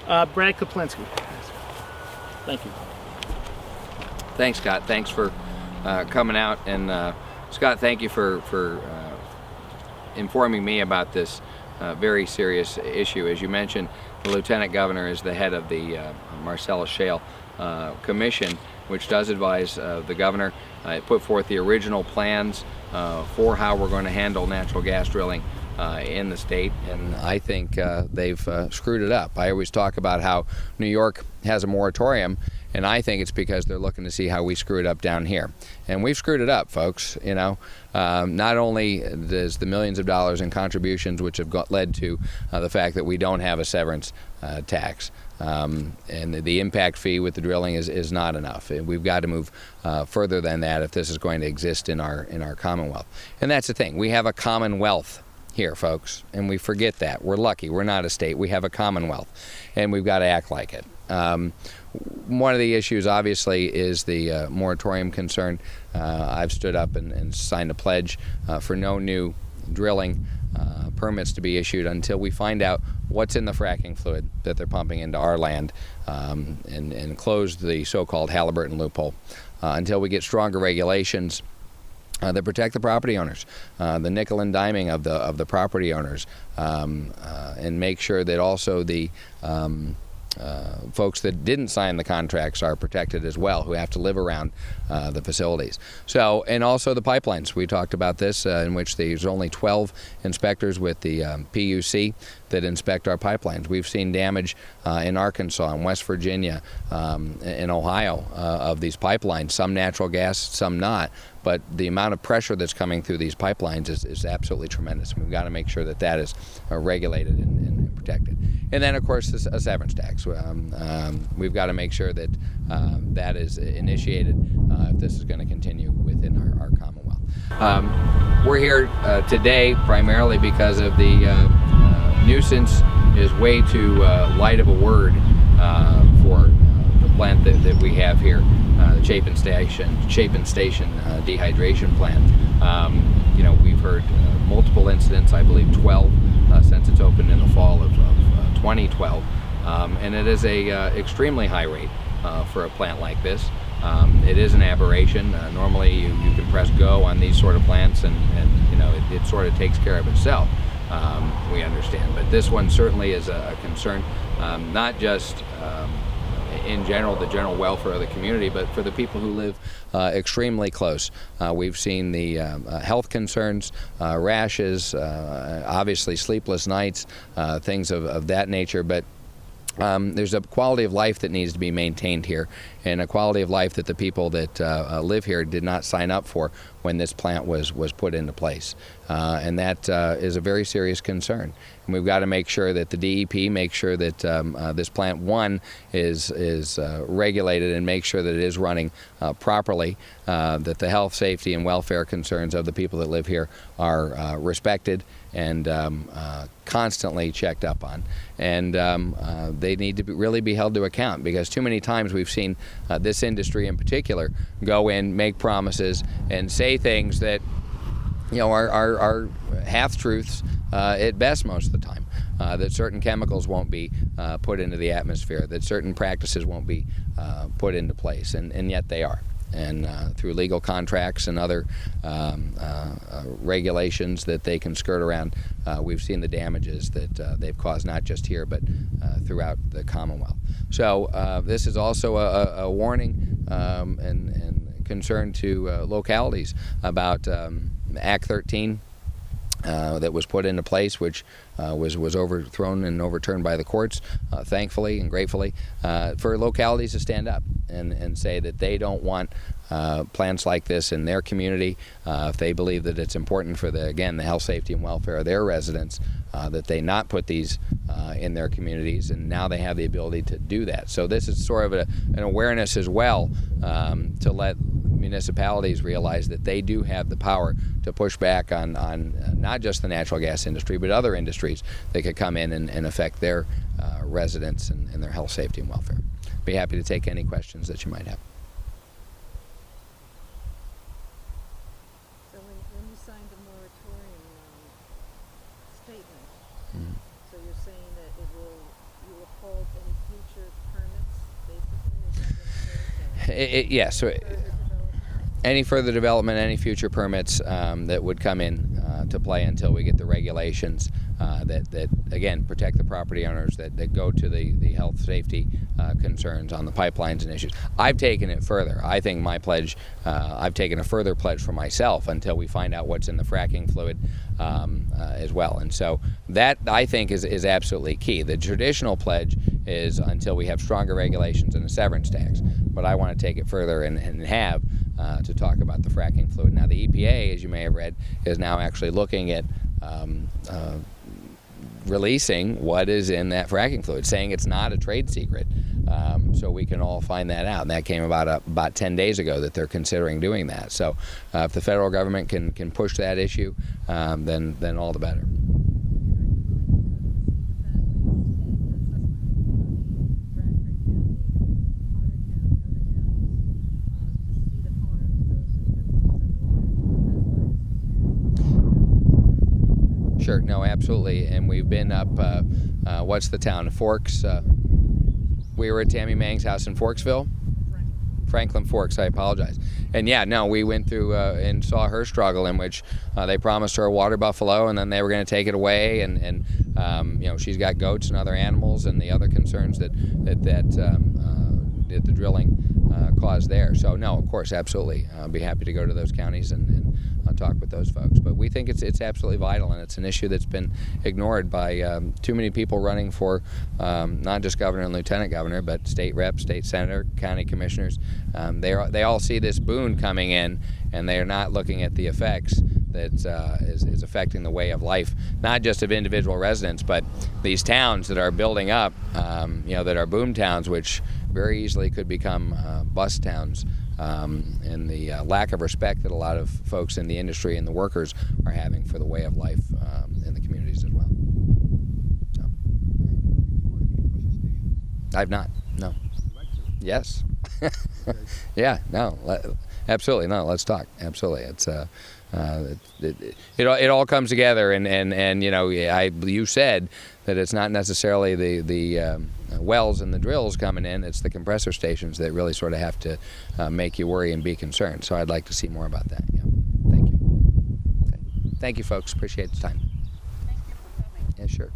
Brad Koplinski. Thank you. Thanks, Scott. Thanks for coming out. And Scott, thank you for informing me about this very serious issue. As you mentioned, the Lieutenant Governor is the head of the Marcellus Shale Commission, which does advise the Governor. It put forth the original plans for how we're going to handle natural gas drilling in the state, and I think they've screwed it up. I always talk about how New York has a moratorium, and I think it's because they're looking to see how we screw it up down here. And we've screwed it up, folks. You know, not only does the millions of dollars in contributions, which have led to the fact that we don't have a severance tax, and the impact fee with the drilling is not enough. We've got to move further than that if this is going to exist in our Commonwealth. And that's the thing. We have a Commonwealth here, folks, and we forget that. We're lucky. We're not a state. We have a Commonwealth, and we've got to act like it. One of the issues, obviously, is the moratorium concern. I've stood up and signed a pledge for no new drilling permits to be issued until we find out what's in the fracking fluid that they're pumping into our land, and close the so-called Halliburton loophole until we get stronger regulations that protect the property owners, the nickel and diming of the property owners, and make sure that also the folks that didn't sign the contracts are protected as well, who have to live around the facilities. So, and also the pipelines. We talked about this, in which there's only 12 inspectors with the PUC that inspect our pipelines. We've seen damage in Arkansas, in West Virginia, in Ohio of these pipelines, some natural gas, some not. But the amount of pressure that's coming through these pipelines is absolutely tremendous. We've got to make sure that that is regulated and protected. And then, of course, a severance tax. We've got to make sure that that is initiated if this is going to continue within our Commonwealth. We're here today primarily because of the nuisance is way too light of a word for the plant that we have here, the Chapin Station dehydration plant. You know, we've heard multiple incidents, I believe 12 since it's opened in the fall of 2012, and it is a extremely high rate for a plant like this. It is an aberration. Normally you can press go on these sort of plants and you know, it sort of takes care of itself. We understand, but this one certainly is a concern, not just in general, the general welfare of the community, but for the people who live extremely close. We've seen the health concerns, rashes, obviously sleepless nights, things of that nature, but there's a quality of life that needs to be maintained here, and a quality of life that the people that live here did not sign up for when this plant was put into place. And that is a very serious concern. And we've got to make sure that the DEP makes sure that this plant, one, is regulated and make sure that it is running properly, that the health, safety, and welfare concerns of the people that live here are respected and constantly checked up on. And they need to really be held to account, because too many times we've seen this industry in particular go in, make promises, and say things that, you know, are half-truths at best most of the time. That certain chemicals won't be put into the atmosphere, that certain practices won't be put into place, and yet they are. And through legal contracts and other regulations that they can skirt around, we've seen the damages that they've caused, not just here, but throughout the Commonwealth. So this is also a warning and concern to localities about Act 13 that was put into place, which was overthrown and overturned by the courts, thankfully and gratefully, for localities to stand up and say that they don't want plants like this in their community. If they believe that it's important for the health, safety, and welfare of their residents, that they not put these in their communities, and now they have the ability to do that. So this is sort of an awareness as well, to let municipalities realize that they do have the power to push back on not just the natural gas industry, but other industries that could come in and affect their residents and their health, safety, and welfare. Be happy to take any questions that you might have. So when you signed the moratorium statement, so you're saying that you will uphold any future permits, basically? Is that what it is? Yes. So Further development? any further development, any future permits that would come in to play until we get the regulations that again protect the property owners, that go to the health safety concerns on the pipelines and issues. I've taken it further. I think my pledge, I've taken a further pledge for myself until we find out what's in the fracking fluid as well. And so that, I think, is absolutely key. The traditional pledge is until we have stronger regulations and a severance tax. But I want to take it further and have to talk about the fracking fluid. Now, the EPA, as you may have read, is now actually looking at releasing what is in that fracking fluid, saying it's not a trade secret, so we can all find that out. And that came about 10 days ago that they're considering doing that. So if the federal government can push that issue, then all the better. Sure, no, absolutely. And we've been up, what's the town? Forks. We were at Tammy Mang's house in Forksville. Franklin Forks, I apologize. And yeah, no, we went through and saw her struggle, in which they promised her a water buffalo and then they were going to take it away. And you know, she's got goats and other animals and the other concerns that the drilling caused there. So no, of course, absolutely. I'll be happy to go to those counties and talk with those folks. But we think it's absolutely vital, and it's an issue that's been ignored by too many people running for not just governor and lieutenant governor, but state reps, state senator, county commissioners. They all see this boon coming in, and they are not looking at the effects that is affecting the way of life, not just of individual residents, but these towns that are building up, you know, that are boom towns, which very easily could become bust towns. And the lack of respect that a lot of folks in the industry and the workers are having for the way of life in the communities as well. So, I've not, no. Yes. Yeah, no, absolutely, no, let's talk, absolutely. It's it all comes together, and you know, you said that it's not necessarily the wells and the drills coming in, it's the compressor stations that really sort of have to make you worry and be concerned. So I'd like to see more about that. Yeah. Thank you. Okay. Thank you, folks. Appreciate the time. Thank you for coming. Yeah, sure.